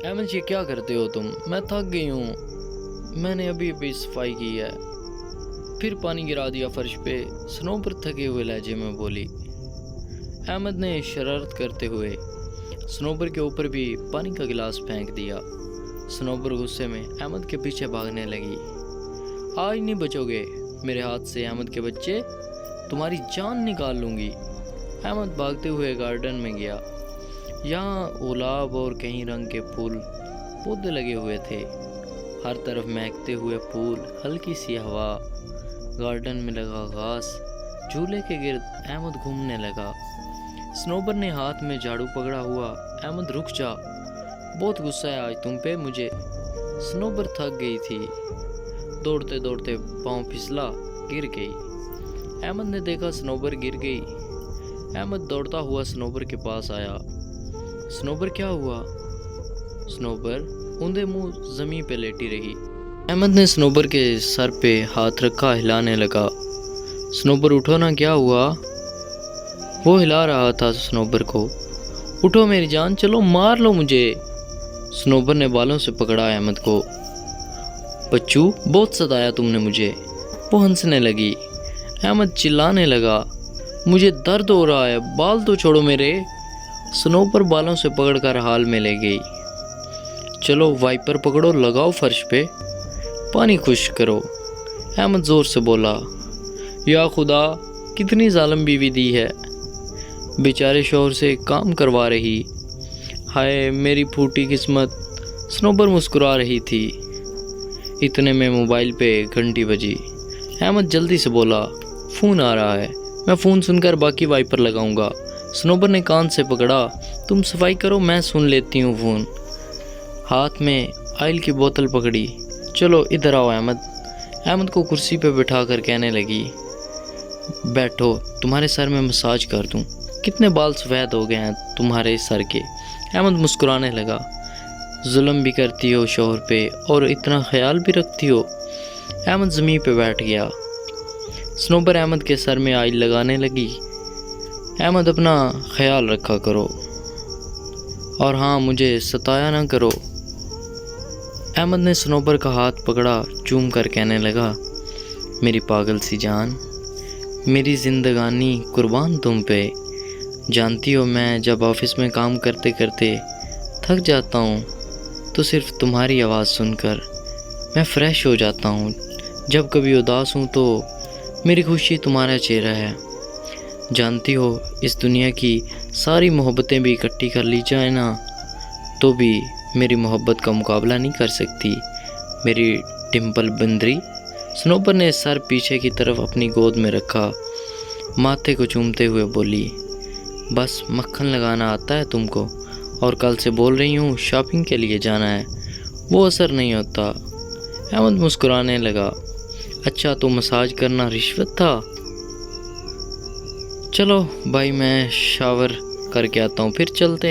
अहमद ये क्या करते हो तुम? मैं थक गई हूँ। मैंने अभी अभी सफाई की है। फिर पानी गिरा दिया फर्श पे। स्नोबर थके हुए लहजे में बोली। अहमद ने शरारत करते हुए स्नोबर के ऊपर भी पानी का गिलास फेंक दिया। स्नोबर गुस्से में अहमद के पीछे भागने लगी। आज नहीं बचोगे मेरे हाथ से अहमद के बच्चे, तुम्हारी जान निकाल लूंगी। अहमद भागते हुए गार्डन में गया। यहाँ गुलाब और कई रंग के फूल पौधे लगे हुए थे। हर तरफ महकते हुए फूल, हल्की सी हवा, गार्डन में लगा घास, झूले के गिर्द अहमद घूमने लगा। स्नोबर ने हाथ में झाड़ू पकड़ा हुआ। अहमद रुक जा, बहुत गुस्सा है आज तुम पे मुझे। स्नोबर थक गई थी। दौड़ते दौड़ते पाँव फिसला, गिर गई। अहमद ने देखा स्नोबर गिर गई। अहमद दौड़ता हुआ स्नोबर के पास आया। स्नोबर क्या हुआ? स्नोबर ऊंधे मुंह जमीन पे लेटी रही। अहमद ने स्नोबर के सर पे हाथ रखा, हिलाने लगा। स्नोबर उठो ना, क्या हुआ? वो हिला रहा था स्नोबर को। उठो मेरी जान, चलो मार लो मुझे। स्नोबर ने बालों से पकड़ा अहमद को। बच्चू, बहुत सताया तुमने मुझे। वो हंसने लगी। अहमद चिल्लाने लगा, मुझे दर्द हो रहा है, बाल तो छोड़ो मेरे। स्नोबर बालों से पकड़कर हाल में ले गई। चलो वाइपर पकड़ो, लगाओ फर्श पे, पानी खुश्क करो। अहमद जोर से बोला। या खुदा, कितनी जालिम बीवी दी है, बेचारे शौहर से काम करवा रही। हाय मेरी फूटी किस्मत। स्नोबर मुस्कुरा रही थी। इतने में मोबाइल पे घंटी बजी। अहमद जल्दी से बोला, फ़ोन आ रहा है, मैं फ़ोन सुनकर बाकी वाइपर लगाऊंगा। स्नोबर ने कान से पकड़ा। तुम सफाई करो, मैं सुन लेती हूँ फ़ोन। हाथ में ऑयल की बोतल पकड़ी। चलो इधर आओ अहमद। अहमद को कुर्सी पे बिठा कर कहने लगी, बैठो, तुम्हारे सर में मसाज कर दूँ। कितने बाल सफ़ेद हो गए हैं तुम्हारे सर के। अहमद मुस्कुराने लगा। जुल्म भी करती हो शौहर पे और इतना ख्याल भी रखती हो। अहमद ज़मीन पे बैठ गया। स्नोबर अहमद के सर में ऑयल लगाने लगी। अहमद अपना ख्याल रखा करो, और हाँ, मुझे सताया ना करो। अहमद ने स्नोबर का हाथ पकड़ा, चूम कर कहने लगा, मेरी पागल सी जान, मेरी जिंदगानी कुर्बान तुम पे। जानती हो मैं जब ऑफिस में काम करते करते थक जाता हूँ तो सिर्फ तुम्हारी आवाज़ सुनकर मैं फ़्रेश हो जाता हूँ। जब कभी उदास हूँ तो मेरी खुशी तुम्हारा चेहरा है। जानती हो इस दुनिया की सारी मोहब्बतें भी इकट्ठी कर ली जाए ना तो भी मेरी मोहब्बत का मुकाबला नहीं कर सकती मेरी डिम्पल बंदरी। स्नोबर ने सर पीछे की तरफ अपनी गोद में रखा, माथे को चूमते हुए बोली, बस मक्खन लगाना आता है तुमको, और कल से बोल रही हूँ शॉपिंग के लिए जाना है, वो असर नहीं होता। अहमद मुस्कुराने लगा। अच्छा तो मसाज करना रिश्वत था? चलो भाई, मैं शावर करके आता हूँ, फिर चलते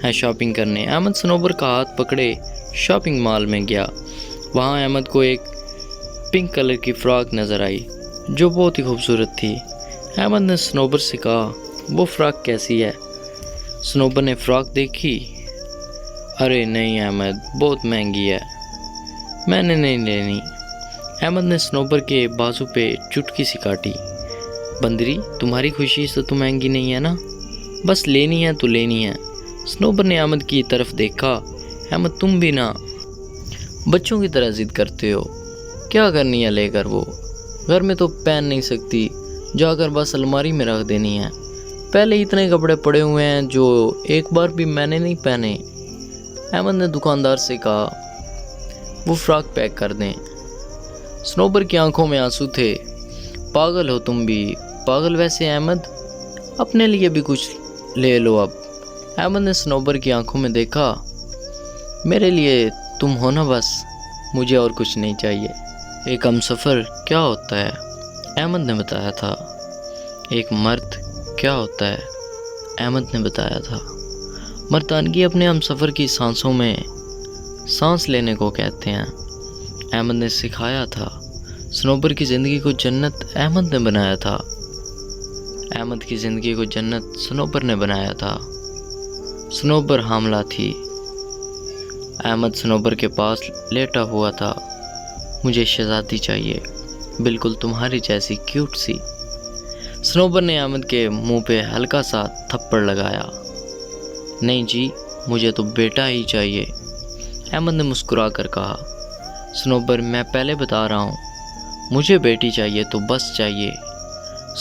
हैं शॉपिंग करने। अहमद स्नोबर का हाथ पकड़े शॉपिंग मॉल में गया। वहाँ अहमद को एक पिंक कलर की फ़्रॉक नज़र आई जो बहुत ही खूबसूरत थी। अहमद ने स्नोबर से कहा, वो फ़्रॉक कैसी है? स्नोबर ने फ़्रॉक देखी। अरे नहीं अहमद, बहुत महंगी है, मैंने नहीं लेनी। अहमद ने स्नोबर के बाजू पे चुटकी सी काटी। बंदरी, तुम्हारी खुशी से तो महंगी नहीं है ना, बस लेनी है तो लेनी है। स्नोबर ने अहमद की तरफ देखा। अहमद, तुम भी ना बच्चों की तरह जिद करते हो, क्या करनी है लेकर? वो घर में तो पहन नहीं सकती, जाकर बस अलमारी में रख देनी है। पहले इतने कपड़े पड़े हुए हैं जो एक बार भी मैंने नहीं पहने। अहमद ने दुकानदार से कहा, वो फ़्रॉक पैक कर दें। स्नोबर की आंखों में आंसू थे। पागल हो तुम भी, पागल। वैसे अहमद, अपने लिए भी कुछ ले लो अब। अहमद ने स्नोबर की आंखों में देखा। मेरे लिए तुम हो ना बस, मुझे और कुछ नहीं चाहिए। एक हमसफ़र क्या होता है? अहमद ने बताया था। एक मर्द क्या होता है? अहमद ने बताया था। मर्दानगी अपने हमसफ़र की सांसों में सांस लेने को कहते हैं। अहमद ने सिखाया था। स्नोबर की ज़िंदगी को जन्नत अहमद ने बनाया था। अहमद की ज़िंदगी को जन्नत स्नोबर ने बनाया था। स्नोबर हामला थी। احمد صنوبر کے پاس لیٹا ہوا تھا۔ مجھے شہزادی چاہیے، بالکل تمہاری جیسی کیوٹ سی۔ صنوبر نے احمد کے منہ پہ ہلکا سا تھپڑ لگایا۔ نہیں جی، مجھے تو بیٹا ہی چاہیے، احمد نے مسکرا کر کہا۔ صنوبر میں پہلے بتا رہا ہوں، مجھے بیٹی چاہیے تو بس چاہیے۔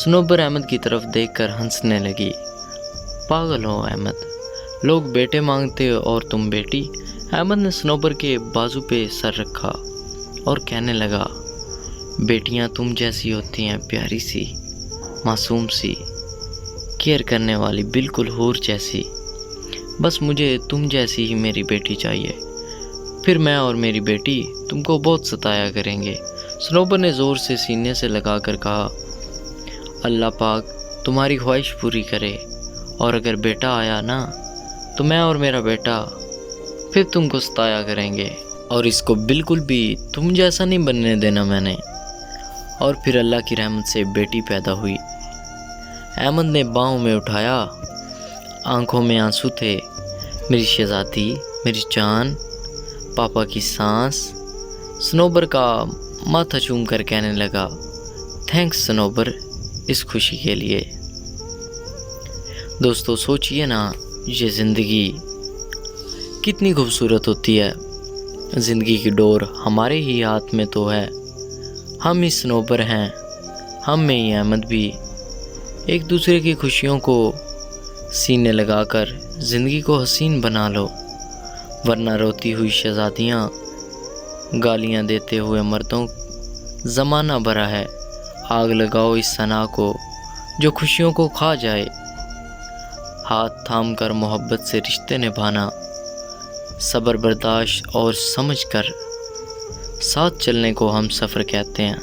صنوبر احمد کی طرف دیکھ کر ہنسنے لگی۔ پاگل ہو احمد، لوگ بیٹے مانگتے اور تم بیٹی۔ احمد نے صنوبر کے بازو پہ سر رکھا اور کہنے لگا، بیٹیاں تم جیسی ہوتی ہیں، پیاری سی، معصوم سی، کیئر کرنے والی، بالکل حور جیسی۔ بس مجھے تم جیسی ہی میری بیٹی چاہیے، پھر میں اور میری بیٹی تم کو بہت ستایا کریں گے۔ صنوبر نے زور سے سینے سے لگا کر کہا، اللہ پاک تمہاری خواہش پوری کرے، اور اگر بیٹا آیا نا تو میں اور میرا بیٹا پھر تم کو ستایا کریں گے، اور اس کو بالکل بھی تم جیسا نہیں بننے دینا میں نے۔ اور پھر اللہ کی رحمت سے بیٹی پیدا ہوئی۔ احمد نے باہوں میں اٹھایا، آنکھوں میں آنسو تھے۔ میری شہزادی، میری جان، پاپا کی سانس۔ صنوبر کا ماتھا چوم کر کہنے لگا، تھینکس صنوبر اس خوشی کے لیے۔ دوستو سوچئے نا، یہ زندگی کتنی خوبصورت ہوتی ہے۔ زندگی کی ڈور ہمارے ہی ہاتھ میں تو ہے، ہم ہی صنوبر ہیں، ہم میں ہی احمد بھی۔ ایک دوسرے کی خوشیوں کو سینے لگا کر زندگی کو حسین بنا لو، ورنہ روتی ہوئی شہزادیاں، گالیاں دیتے ہوئے مردوں، زمانہ بھرا ہے۔ آگ لگاؤ اس ثنا کو جو خوشیوں کو کھا جائے۔ ہاتھ تھام کر محبت سے رشتے نبھانا، صبر برداشت اور سمجھ کر ساتھ چلنے کو ہم سفر کہتے ہیں۔